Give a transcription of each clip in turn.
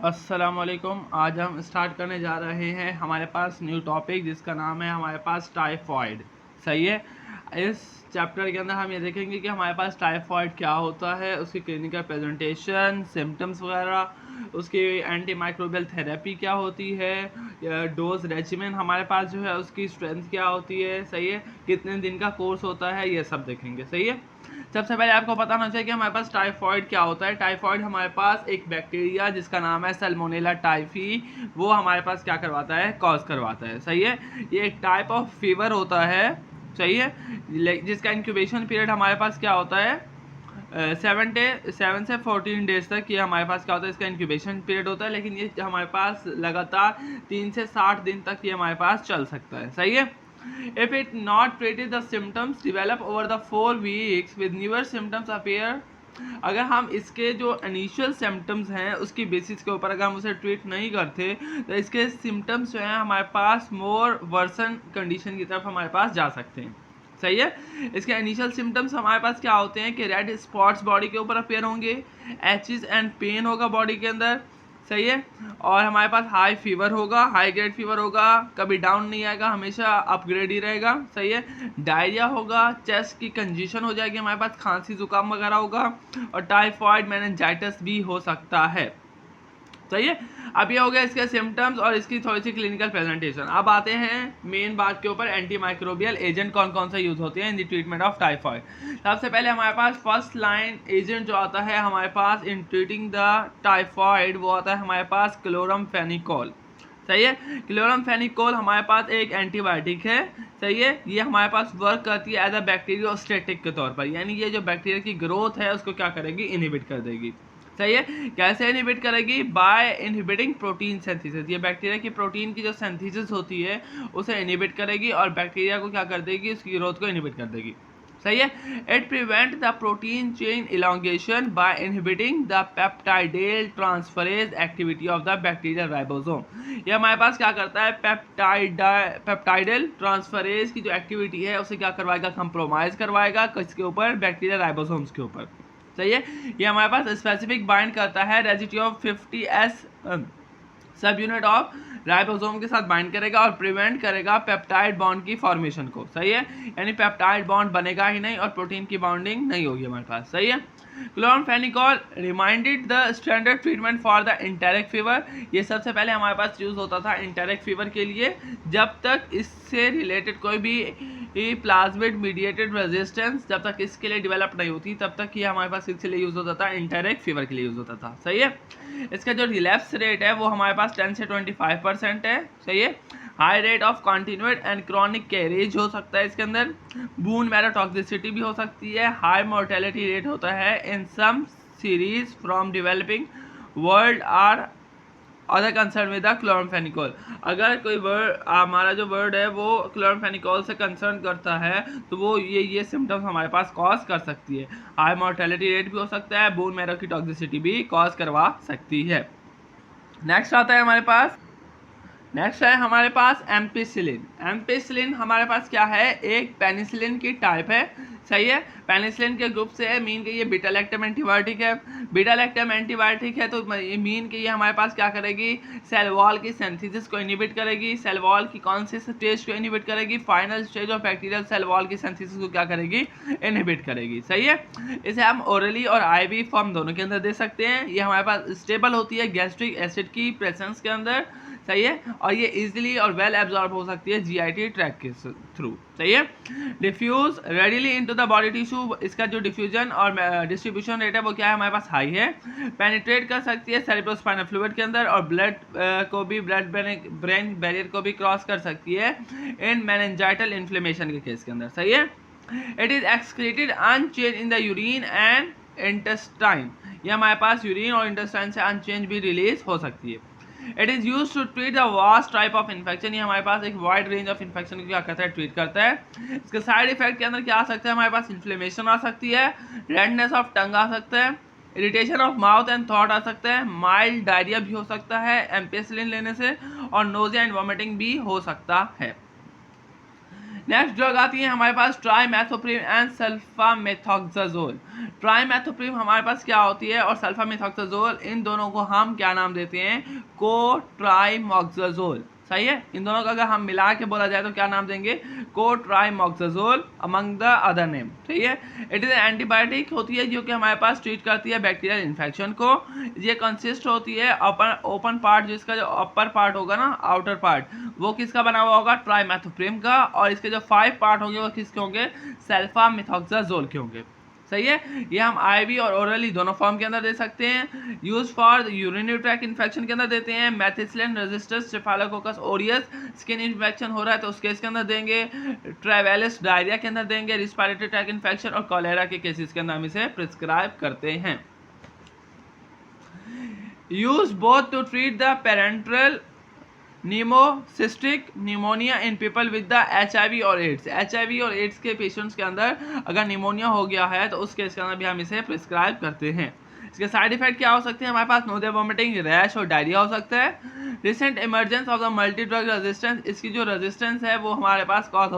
अस्सलामुअलैकुम। आज हम स्टार्ट करने जा रहे हैं हमारे पास न्यू टॉपिक जिसका नाम है हमारे पास टाइफॉइड। सही है। इस चैप्टर के अंदर हम ये देखेंगे कि हमारे पास टाइफॉइड क्या होता है, उसकी क्लिनिकल प्रेजेंटेशन, सिम्टम्स वगैरह, उसकी एंटी माइक्रोबियल थेरेपी क्या होती है, डोज रेजिमेंट हमारे पास जो है उसकी स्ट्रेंथ क्या होती है, सही है, कितने दिन का कोर्स होता है, ये सब देखेंगे। सही है। सबसे पहले आपको पता होना चाहिए कि हमारे पास टाइफॉइड क्या होता है। टाइफॉइड हमारे पास एक बैक्टीरिया जिसका नाम है सैल्मोनेला टाइफी, वो हमारे पास क्या करवाता है, कॉज करवाता है। सही है। ये एक टाइप ऑफ फीवर होता है। सही है। जिसका इंक्यूबेशन पीरियड हमारे पास क्या होता है, 7 से 14 डेज तक ये हमारे पास क्या होता है, इसका इंक्यूबेशन पीरियड होता है। लेकिन ये हमारे पास लगातार 3 से 60 दिन तक ये हमारे पास चल सकता है। सही है। If it not treated, the symptoms develop over the 4 weeks with newer symptoms appear. अगर हम इसके जो इनिशियल सिम्टम्स हैं उसकी बेसिस के ऊपर अगर हम उसे ट्रीट नहीं करते तो इसके सिम्टम्स जो हैं हमारे पास मोर वर्सन कंडीशन की तरफ हमारे पास जा सकते हैं। सही है। इसके इनिशियल सिम्टम्स हमारे पास क्या होते हैं कि रेड स्पॉट्स बॉडी के ऊपर अपेयर होंगे, एचेस एंड पेन होगा बॉडी के अंदर। सही है। और हमारे पास हाई फीवर होगा, हाई ग्रेड फीवर होगा, कभी डाउन नहीं आएगा, हमेशा अपग्रेड ही रहेगा। सही है। डायरिया होगा, चेस्ट की कंजेशन हो जाएगी, हमारे पास खांसी जुकाम वगैरह होगा, और टाइफॉइड मेनिंजाइटिस भी हो सकता है। सही है। अब ये हो गया इसके सिम्टम्स और इसकी थोड़ी सी क्लिनिकल प्रेजेंटेशन। अब आते हैं मेन बात के ऊपर, एंटी माइक्रोबियल एजेंट कौन कौन सा यूज होते हैं in the treatment of typhoid. सबसे पहले हमारे पास फर्स्ट लाइन एजेंट जो आता है हमारे पास इन ट्रीटिंग द टाइफॉइड, वो आता है हमारे पास क्लोरामफेनिकोल। सही है। क्लोरामफेनिकोल हमारे पास एक एंटीबायोटिक है। सही है। ये हमारे पास वर्क करती है एज अ बैक्टीरियोस्टेटिक के तौर पर, यानी ये जो बैक्टीरिया की ग्रोथ है उसको क्या करेगी, इनहिबिट कर देगी। सही है। कैसे इनहिबिट करेगी, बाय इनहिबिटिंग प्रोटीन सिंथेसिस। ये बैक्टीरिया की प्रोटीन की जो सिंथेसिस होती है उसे इनहिबिट करेगी और बैक्टीरिया को क्या कर देगी, उसकी ग्रोथ को इनहिबिट कर देगी। सही है। It prevent the protein chain elongation by inhibiting the peptidyl transferase activity of the bacterial ribosome. ये हमारे पास क्या करता है, पेप्टाइडेल ट्रांसफरेज की जो एक्टिविटी है उसे क्या करवाएगा, कंप्रोमाइज करवाएगा किसके ऊपर, बैक्टीरियल राइबोसोम्स के ऊपर। सही है। ये हमारे पास स्पेसिफिक बाइंड करता है रेजिड्यू ऑफ 50S सब यूनिट ऑफ राइबोसोम के साथ बाइंड करेगा और प्रिवेंट करेगा पेप्टाइड बॉन्ड की फॉर्मेशन को। सही है। यानी पेप्टाइड बॉन्ड बनेगा ही नहीं और प्रोटीन की बाउंडिंग नहीं होगी हमारे पास। सही है। Chloramphenicol reminded the standard treatment for the enteric fever. ये सबसे पहले हमारे पास यूज होता था इंटेरिक फीवर के लिए, जब तक इससे रिलेटेड कोई भी प्लाज्मिड मीडिएटेड रेजिस्टेंस जब तक इसके लिए डेवलप नहीं होती तब तक ये हमारे पास इसके लिए यूज होता था, इंटेरिक फीवर के लिए यूज होता था। सही है। इसका जो रिलैप्स रेट है वो हमारे पास 10 से 25% है। सही है। High rate of continued and chronic carriage हो सकता है इसके अंदर, बून मैरो टॉक्सिसिटी भी हो सकती है, हाई मोर्टेलिटी रेट होता है in some series from developing world are other concern with the chloramphenicol. अगर कोई वर्ड हमारा जो वर्ड है वो क्लोरामफेनिकोल से कंसर्न करता है तो वो ये सिम्टम्स हमारे पास कॉज कर सकती है। हाई मोर्टेलिटी रेट भी हो सकता है, बोन मैरो की टॉक्सिसिटी भी कॉज करवा सकती है। नेक्स्ट आता है हमारे पास, नेक्स्ट है हमारे पास एम्पिसिलिन। एम्पिसिलिन हमारे पास क्या है, एक पेनिसिलिन की टाइप है। सही है। पेनिसिलिन के ग्रुप से है, मीन के ये बीटा लैक्टम एंटीबायोटिक है। बीटा लैक्टम एंटीबायोटिक है तो मीन के ये हमारे पास क्या करेगी, सेल वॉल की सिंथेसिस को इनहिबिट करेगी। सेल वॉल की कौन सी स्टेज को इनहिबिट करेगी, final stage of bacterial cell wall की सिंथेसिस को क्या करेगी, इनहिबिट करेगी। सही है। इसे हम ओरली और आईवी फॉर्म दोनों के अंदर दे सकते हैं। ये हमारे पास स्टेबल होती है गैस्ट्रिक एसिड की प्रेजेंस के अंदर। सही है। और ये इजीली और वेल एब्जॉर्ब हो सकती है जीआईटी ट्रैक के थ्रू। सही है। Diffuse readily into the body tissue, इसका जो डिफ्यूजन और डिस्ट्रीब्यूशन रेट है वो क्या है, हमारे पास हाई है। पेनिट्रेट कर सकती है सेरेब्रोस्पाइनल फ्लूइड के अंदर और ब्लड को भी, ब्लड ब्रेन बैरियर को भी क्रॉस कर सकती है इन मेनिंजाइटल इन्फ्लेमेशन के केस के अंदर। सही है। It is excreted unchange in the urine and intestine. ये हमारे पास यूरिन और इंटेस्टाइन से अनचेंज भी रिलीज हो सकती है। It is use to treat the vast type of infection. ये हमारे पास एक वाइड रेंज ऑफ इन्फेक्शन को क्या करता है, ट्रीट करता है। इसके साइड इफेक्ट के अंदर क्या आ सकता है, हमारे पास इन्फ्लेमेशन आ सकती है, रेडनेस ऑफ टंग आ सकता है, इरिटेशन ऑफ माउथ एंड थॉट आ सकता है, माइल्ड डायरिया भी हो सकता है एम्पिसिलिन लेने से, और नोजिया एंड वॉमिटिंग भी हो सकता है। नेक्स्ट ड्रग आती है हमारे पास ट्राइमेथोप्रिम एंड सल्फामेथोक्साजोल। ट्राइमेथोप्रिम हमारे पास क्या होती है और सल्फामेथोक्साजोल, इन दोनों को हम क्या नाम देते हैं, को ट्राइमोक्साजोल। सही है, इन दोनों का अगर हम मिला के बोला जाए तो क्या नाम देंगे, को ट्राइमोक्साजोल अमंग द अदर नेम। ठीक है, इट इज एंटीबायोटिक होती है जो कि हमारे पास ट्रीट करती है बैक्टीरियल इन्फेक्शन को। ये कंसिस्ट होती है ओपन पार्ट, जिसका जो अपर पार्ट होगा ना, आउटर पार्ट, वो किसका बना हुआ होगा, ट्राइमेथोप्रिम का, और इसके जो 5 पार्ट होंगे वो किसके होंगे, सल्फामेथोक्साजोल के होंगे। सही है, ये हम आईवी और ओरली दोनों फॉर्म के अंदर दे सकते हैं। Use for urinary tract infection के अंदर देते हैं। Methicillin resistance staphylococcus Orius, skin infection हो रहा है तो उस केस के अंदर देंगे। ट्रेवेलिस डायरिया के अंदर देंगे। रिस्पिरेटरी ट्रैक्ट इन्फेक्शन और कॉलेरा के केसेस के अंदर हम इसे प्रिस्क्राइब करते हैं। Use both to treat the parenteral pneumocystic pneumonia in people with the HIV और एड्स। HIV और एड्स के पेशेंट्स के अंदर अगर निमोनिया हो गया है तो उस केस के अंदर भी हम इसे प्रिस्क्राइब करते हैं। इसके साइड इफेक्ट क्या हो सकते हैं, हमारे पास नोजिया, वोमिटिंग, रैश और डायरिया हो सकता है। Recent emergence of the multi drug resistance, इसकी जो रेजिस्टेंस है वो हमारे पास कॉज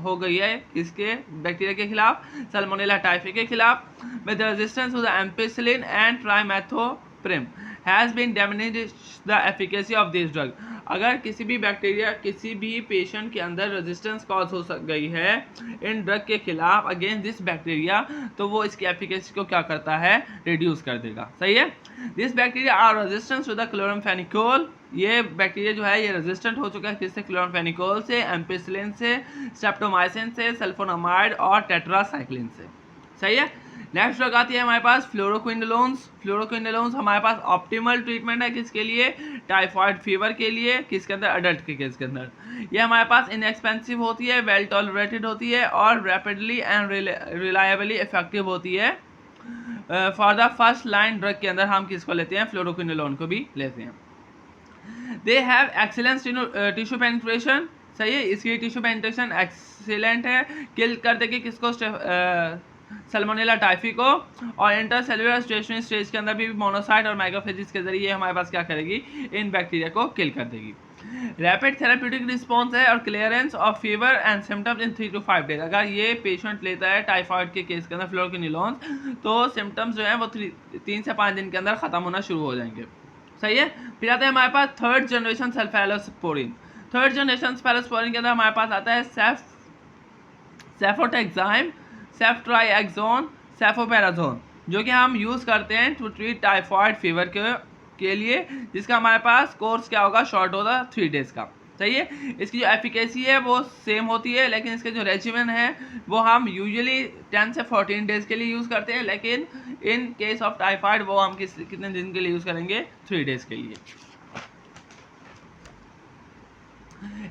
हो गई है इसके बैक्टीरिया के खिलाफ, सल्मोनेला टाइफी के खिलाफ, with resistance to the ampicillin and trimethoprim has been diminished the efficacy of this drug. अगर किसी भी बैक्टीरिया किसी भी पेशेंट के अंदर रेजिस्टेंस कॉज हो गई है इन ड्रग के खिलाफ अगेंस्ट दिस बैक्टीरिया, तो वो इसकी एफिकेसी को क्या करता है, रिड्यूस कर देगा। सही है, this bacteria are resistance to the chloramphenicol, ये बैक्टीरिया जो है ये रेजिस्टेंट हो चुका है किससे, क्लोरामफेनिकोल से, एम्पिसिलिन से, स्ट्रेप्टोमाइसिन से, सल्फोनामाइड और टेट्रासाइक्लिन से। सही है, नेक्स्ट ड्रग आती है हमारे पास फ्लोरोक्विनोलोन्स। फ्लोरोक्विनोलोन्स हमारे पास ऑप्टिमल ट्रीटमेंट है किसके लिए, टाइफाइड फीवर के लिए, किसके अंदर, अडल्ट के केस के अंदर। ये हमारे पास इनएक्सपेंसिव होती है, वेल टॉलरेटेड होती है और रैपिडली एंड रिलायबली इफेक्टिव होती है। For the first line drug के अंदर हम किसको लेते हैं, फ्लोरोक्विनोलोन को भी लेते हैं। They have excellence tissue penetration. सही है, इसकी टिश्यू पेनिट्रेशन एक्सीलेंट है, किल कर देगी किसको, सल्मोनेला टाइफी को, और इंटरसेल्युलर स्टेशनरी स्टेज के अंदर भी मोनोसाइट और माइक्रोफेजिस के जरिए हमारे पास क्या करेगी, इन बैक्टीरिया को किल कर देगी। रैपिड थेराप्यूटिक रिस्पॉन्स है और clearance of fever and symptoms in 3 to 5 days. अगर ये पेशेंट लेता है टाइफाइड के केस के अंदर फ्लोरोक्विनोलोन्स, तो सिम्टम्स जो है वो 3 से 5 दिन के अंदर खत्म होना शुरू हो जाएंगे। सही है, फिर आता है हमारे पास थर्ड जनरेशन सल्फेलोस्पोरिन। थर्ड जनरेशन सल्फेलोस्पोरिन के अंदर हमारे पास आता है सेफोटेक्साइम, सेफ्ट्राइएक्सोन, सेफोपेराजोन, जो कि हम यूज़ करते हैं टू ट्रीट टाइफाइड फीवर के लिए, जिसका हमारे पास कोर्स क्या होगा, शॉर्ट होगा 3 डेज का। सही है, इसकी जो एफिकेसी है वो सेम होती है, लेकिन इसके जो रेजिमेन है वो हम यूजुअली 10 से 14 डेज के लिए यूज़ करते हैं, लेकिन इन केस ऑफ टाइफाइड वो हम कितने दिन के लिए यूज़ करेंगे, 3 डेज के लिए।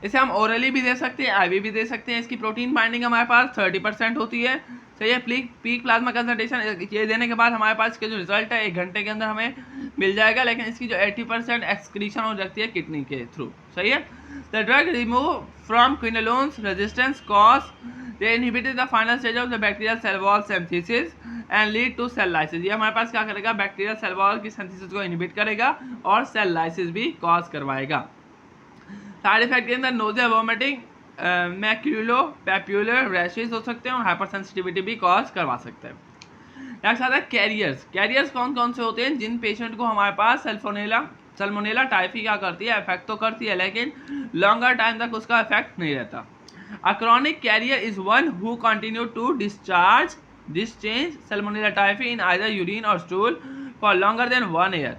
इसे हम ओरली भी दे सकते हैं, आईवी भी दे सकते हैं। इसकी प्रोटीन बाइंडिंग हमारे पास 30% होती है। सही है, पीक प्लाज्मा कंसंट्रेशन ये देने के बाद हमारे पास इसके जो रिजल्ट है 1 घंटे के अंदर हमें मिल जाएगा, लेकिन इसकी जो 80% एक्सक्रीशन हो जाती है किडनी के थ्रू। सही है, the drug remove from quinolones resistance cause they inhibited the final stage of the bacterial cell wall synthesis and lead to cell lysis. ये हमारे पास क्या करेगा, बैक्टीरियल सेल वॉल की सिंथेसिस को इनहिबिट करेगा और सेल लाइसिस भी कॉज करवाएगा। साइड इफेक्ट के अंदर nausea, vomiting, maculopapular rashes हो सकते हैं और हाइपर सेंसिटिविटी भी कॉज करवा सकते हैं। नेक्स्ट आता है कैरियर्स। कैरियर्स कौन कौन से होते हैं, जिन पेशेंट को हमारे पास सल्मोनेला टाइफी क्या करती है, इफेक्ट तो करती है लेकिन लॉन्गर टाइम तक उसका इफेक्ट नहीं रहता। A chronic carrier is one who continue to discharge Salmonella typhi in either urine और stool for longer than 1 year।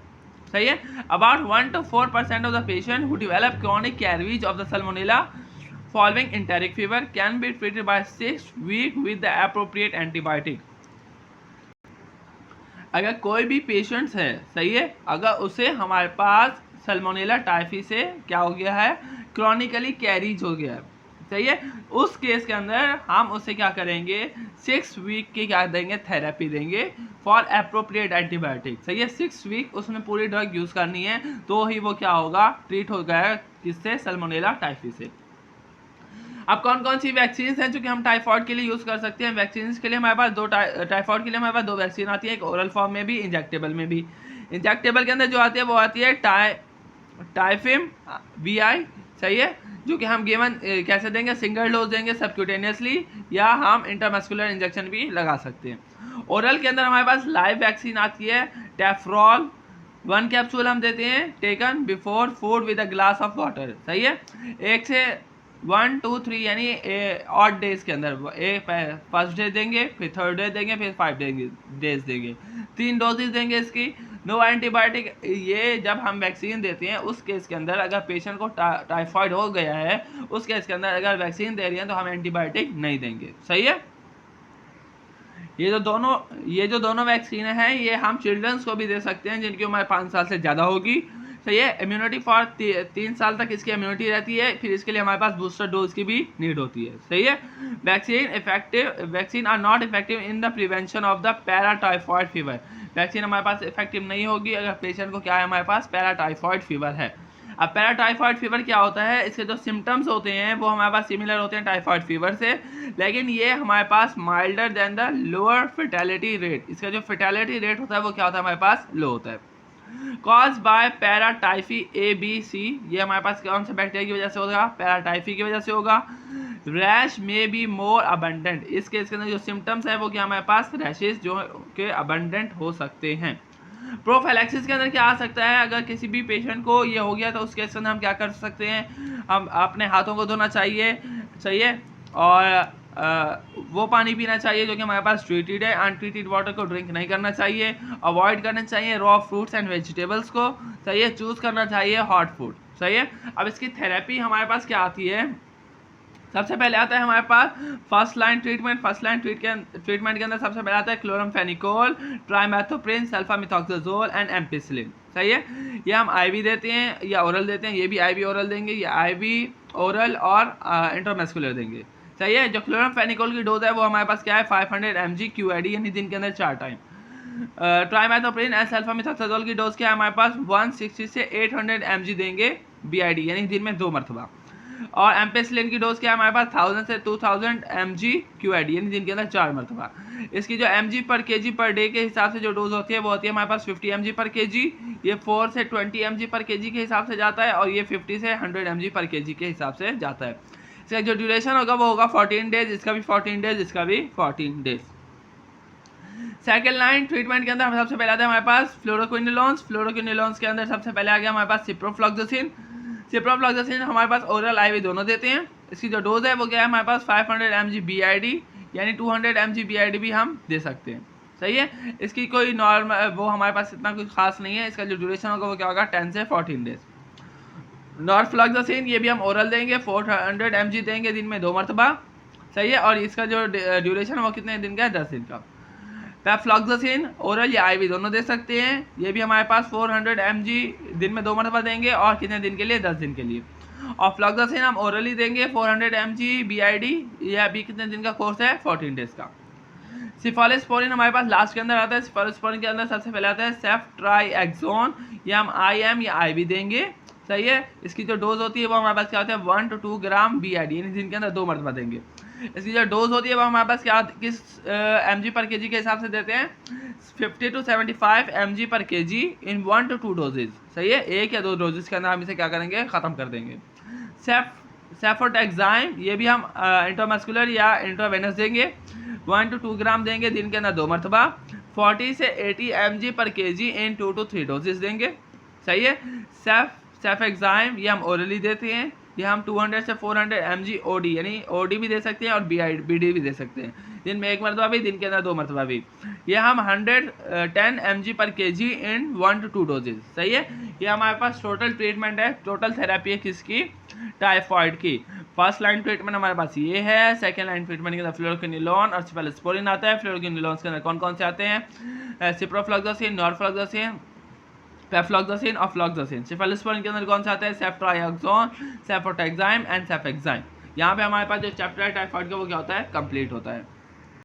सही है, about 1 to 4% of the patient who develop chronic carriage of the Salmonella following enteric fever can be treated by 6 weeks with the appropriate antibiotic. अगर कोई भी patients है, सही है, अगर उसे हमारे पास सल्मोनेला टाइफी से क्या हो गया है, क्रॉनिकली कैरीज हो गया है, सही है, उस केस के अंदर हम उसे क्या करेंगे, 6 week की क्या देंगे, थेरेपी देंगे फॉर एप्रोप्रिएट एंटीबायोटिक। सही है, 6 week उसमें पूरी ड्रग यूज़ करनी है, तो ही वो क्या होगा, ट्रीट हो गया किससे, सल्मोनेला टाइफी से। अब कौन कौन सी वैक्सीन हैं जो कि हम टाइफाइड के लिए यूज़ कर सकते हैं। वैक्सीन के लिए हमारे पास टाइफाइड के लिए हमारे पास 2 वैक्सीन आती है, एक ओरल फॉर्म में भी, इंजेक्टेबल में भी। इंजेक्टेबल के अंदर जो आती है वो आती है टाइफिम VI, सही है, जो कि हम गिवन कैसे देंगे, सिंगल डोज देंगे सबक्यूटेनियसली, या हम इंटरमस्कुलर इंजेक्शन भी लगा सकते हैं। ओरल के अंदर हमारे पास लाइव वैक्सीन आती है टैफ्रॉल, 1 कैप्सूल हम देते हैं taken before food with a glass of water. सही है, 1 से 1 2 3 यानी 8 डेज के अंदर फर्स्ट डे देंगे, फिर थर्ड डे देंगे, फिर 5 डेज देंगे, 3 डोजेज देंगे इसकी। नो एंटीबायोटिक, ये जब हम वैक्सीन देते हैं उस केस के अंदर अगर पेशेंट को टाइफाइड हो गया है, उस केस के अंदर अगर वैक्सीन दे रही है तो हम एंटीबायोटिक नहीं देंगे। सही है, ये जो दोनों वैक्सीन हैं ये हम चिल्ड्रंस को भी दे सकते हैं जिनकी उम्र 5 साल से ज़्यादा होगी। सही है, इम्यूनिटी फॉर 3 साल तक इसकी इम्यूनिटी रहती है, फिर इसके लिए हमारे पास बूस्टर डोज की भी नीड होती है। सही है, vaccine are not effective in the prevention of the paratyphoid fever. Vaccine हमारे पास इफेक्टिव नहीं होगी अगर पेशेंट को क्या है, हमारे पास पैराटाइफॉइड फीवर है। अब पैराटाइफॉइड फीवर क्या होता है, इसके जो सिम्टम्स होते हैं वो हमारे पास सिमिलर होते हैं टाइफॉइड फीवर से, लेकिन ये हमारे पास milder than the lower fatality rate. इसका जो फेटेलिटी रेट होता है वो क्या होता है, हमारे पास लो होता है। कॉज बाय पैराटाइफी ABC, ये हमारे पास कौन से बैक्टीरिया की वजह से होगा, पैराटाइफी की वजह से होगा। Rash may be more abundant, इस केस के अंदर जो सिम्टम्स है वो क्या हमारे पास रैशेस जो के अबंडेंट हो सकते हैं। प्रोफाइलैक्सिस के अंदर क्या आ सकता है, अगर किसी भी पेशेंट को ये हो गया तो उस केस के अंदर हम क्या कर सकते हैं, हम अपने हाथों को धोना चाहिए। सही है, और वो पानी पीना चाहिए जो कि हमारे पास ट्रीटेड है। अनट्रीटेड वाटर को ड्रिंक नहीं करना चाहिए। अवॉइड करना चाहिए रॉ फ्रूट्स एंड वेजिटेबल्स को। सही है, चूज़ करना चाहिए हॉट फूड। सही है, अब इसकी थेरेपी हमारे पास क्या आती है, सबसे पहले आता है हमारे पास first line treatment. First line treatment के अंदर सबसे पहले आता है chloramphenicol, trimethoprim, sulfamethoxazole and ampicillin. सही है, ये हम IV देते हैं या ओरल देते हैं, ये भी IV ओरल देंगे, ये IV ओरल और इंटरमस्कुलर देंगे। सही है, जो क्लोरामफेनिकोल की डोज है वो हमारे पास क्या है 500 mg QID यानी दिन के अंदर 4 टाइम। ट्राइमेथोप्रिन एंड सल्फामिथॉक्साजोल की डोज क्या है हमारे पास 160 से 800 mg देंगे BID यानी दिन में 2 मरतबा। और एम्पेसिलिन की डोज क्या है हमारे पास 1000 से 2000 mg QID यानी दिन के अंदर 4 मरतबा। इसकी जो mg पर kg पर डे के हिसाब से जो डोज होती है वो होती है हमारे पास 50 mg पर kg, ये 4 से 20 mg पर kg के हिसाब से जाता है, और ये 50 से 100 mg पर kg के हिसाब से जाता है। इसका जो ड्यूरेशन होगा वो होगा 14 डेज, इसका भी 14 डेज, इसका भी 14 डेज। सेकेंड लाइन ट्रीटमेंट के अंदर हम सबसे पहले आता है हमारे पास फ्लोरोक्विनोलोन्स। फ्लोरोक्विनोलोन्स के अंदर सबसे पहले आ गया हमारे पास सिप्रोफ्लॉक्सासिन। सिप्रोफ्लॉक्सासिन हमारे पास ओरल IV दोनों देते हैं। इसकी जो डोज है वो क्या है हमारे पास 500 mg BID यानी 200 mg BID भी हम दे सकते हैं। सही है, इसकी कोई नॉर्मल वो हमारे पास इतना कोई खास नहीं है। इसका जो ड्यूरेशन होगा वो क्या होगा 10 से 14 डेज। नॉरफ्लॉक्सासिन ये भी हम ओरल देंगे, 400 mg देंगे दिन में 2 मरतबा। सही है, और इसका जो ड्यूरेशन है वो कितने दिन का है 10 दिन का। पेफ्लॉक्सासिन ओरल या IV दोनों दे सकते हैं, ये भी हमारे पास 400 mg दिन में 2 मरतबा देंगे, और कितने दिन के लिए 10 दिन के लिए। और फ्लॉक्सासिन हम ओरली देंगे 400 mg BID, यह भी कितने दिन का कोर्स है 14 डेज का। सिफालिस्पोरिन हमारे पास लास्ट के अंदर आता है। सिफालिस्पोरिन के अंदर सबसे पहले आता है सेफ्ट्राइएक्सोन, ये हम IM या IV देंगे। सही है, इसकी जो डोज होती है वो हमारे पास क्या होता है 1 to 2 ग्राम BID यानी दिन के अंदर 2 मरतबा देंगे। इसकी जो डोज होती है वो हमारे पास क्या किस mg पर kg के हिसाब से देते हैं 50 to 75 mg पर kg इन 1 to 2 डोजेज। सही है, 1 या 2 डोजेज के अंदर हम इसे क्या करेंगे ख़त्म कर देंगे। सेफोटैक्साइम ये भी हम इंट्रामस्कुलर या इंट्रावेनस देंगे, 1 to 2 ग्राम देंगे दिन के अंदर 2 मरतबा। 40 से 80 mg पर kg इन 2 to 3 डोजेज देंगे। सही है, सेफेक्साइम ये हम ओरली देते हैं, ये हम 200 से 400 mg OD यानी OD भी दे सकते हैं और BD भी दे सकते हैं, दिन में 1 मरतबा भी, दिन के अंदर 2 मरतबा भी। ये हम 110 mg पर kg इन 1 to 2 डोजेज। सही है, ये हमारे पास टोटल ट्रीटमेंट है, टोटल थेरेपी है किसकी, टाइफॉइड की। फर्स्ट लाइन ट्रीटमेंट हमारे पास ये है। सेकेंड लाइन ट्रीटमेंट के अंदर फ्लोरोक्विनोलोन और सिफालिस्पोरिन आता है। फ्लोरोक्विनोलोन के अंदर कौन कौन से आते हैं, सिप्रोफ्लॉक्सासिन, नॉरफ्लॉक्सासिन, पेफ्लॉक्सासिन और फ्लॉक्सासिन। सिफालिस्पोरिन के अंदर कौन सा आता है सेफ्ट्राइएक्सोन, सेफोटैक्साइम एंड सेफेक्साइम। यहाँ पे हमारे पास जो चैप्टर है टाइफॉइड का वो क्या होता है कंप्लीट होता है।